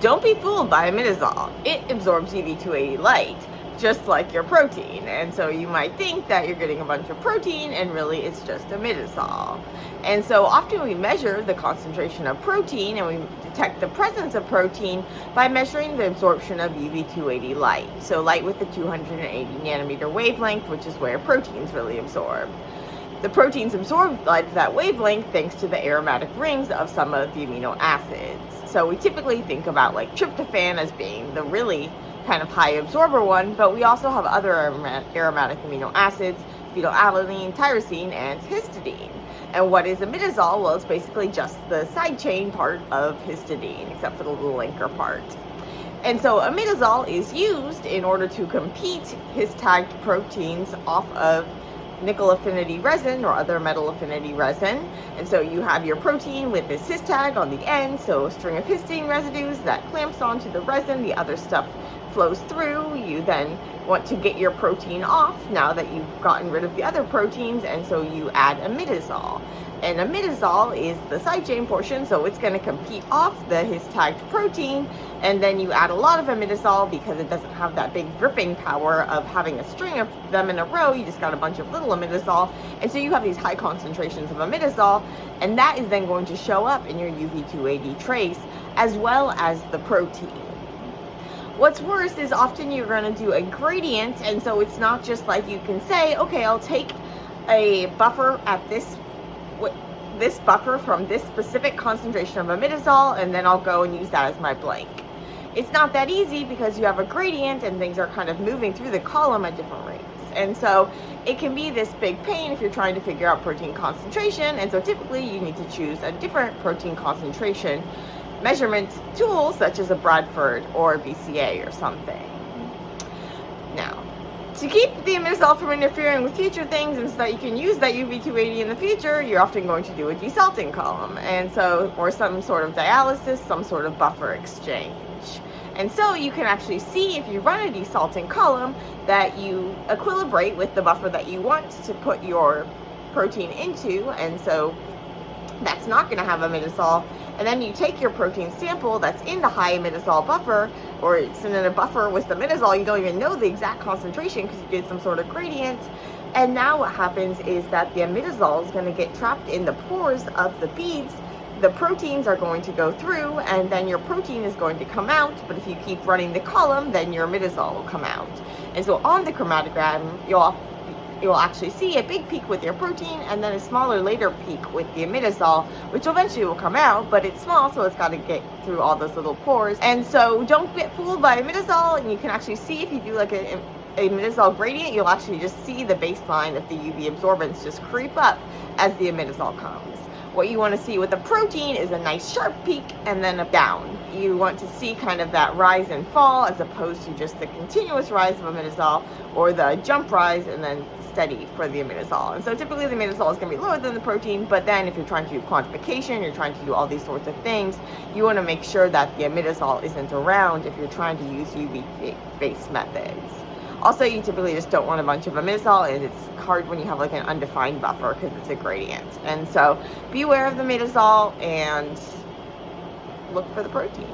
Don't be fooled by imidazole. It absorbs UV280 light, just like your protein. And so you might think that you're getting a bunch of protein, and really it's just imidazole. And so often we measure the concentration of protein, and we detect the presence of protein by measuring the absorption of UV280 light. So light with the 280 nanometer wavelength, which is where proteins really absorb. The proteins absorb light at that wavelength thanks to the aromatic rings of some of the amino acids. So we typically think about like tryptophan as being the really kind of high absorber one, but we also have other aromatic amino acids, phenylalanine, tyrosine, and histidine. And what is imidazole? Well, it's basically just the side chain part of histidine, except for the little linker part. And so imidazole is used in order to compete his-tagged proteins off of nickel affinity resin or other metal affinity resin. And so you have your protein with this his tag on the end, so a string of histidine residues that clamps onto the resin, the other stuff flows through. You then want to get your protein off now that you've gotten rid of the other proteins, and so you add imidazole. And imidazole is the side chain portion, so it's going to compete off the his tagged protein, and then you add a lot of imidazole because it doesn't have that big gripping power of having a string of them in a row. You just got a bunch of little imidazole, and so you have these high concentrations of imidazole, and that is then going to show up in your UV280 trace as well as the protein. What's worse is often you're going to do a gradient, and so it's not just like you can say, okay, I'll take a buffer at this buffer from this specific concentration of imidazole, and then I'll go and use that as my blank. It's not that easy because you have a gradient and things are kind of moving through the column at different rates. And so it can be this big pain if you're trying to figure out protein concentration, and so typically you need to choose a different protein concentration measurement tool, such as a Bradford or a BCA or something. Now, to keep the imidazole from interfering with future things and so that you can use that UV280 in the future, you're often going to do a desalting column, and so, or some sort of dialysis, some sort of buffer exchange. And so you can actually see, if you run a desalting column, that you equilibrate with the buffer that you want to put your protein into, and so that's not going to have imidazole. And then you take your protein sample that's in the high imidazole buffer, or it's in a buffer with the imidazole, you don't even know the exact concentration because you did some sort of gradient. And now what happens is that the imidazole is going to get trapped in the pores of the beads. The proteins are going to go through, and then your protein is going to come out. But if you keep running the column, then your imidazole will come out. And so on the chromatogram, you'll actually see a big peak with your protein, and then a smaller later peak with the imidazole, which eventually will come out, but it's small, so it's got to get through all those little pores. And so don't get fooled by imidazole, and you can actually see, if you do like a imidazole gradient, you'll actually just see the baseline of the UV absorbance just creep up as the imidazole comes. What you want to see with the protein is a nice sharp peak and then a down. You want to see kind of that rise and fall, as opposed to just the continuous rise of imidazole or the jump rise and then steady for the imidazole. And so typically the imidazole is going to be lower than the protein, but then if you're trying to do quantification, you're trying to do all these sorts of things, you want to make sure that the imidazole isn't around if you're trying to use UV-based methods. Also, you typically just don't want a bunch of imidazole, and it's hard when you have like an undefined buffer because it's a gradient. And so beware of the imidazole and look for the protein.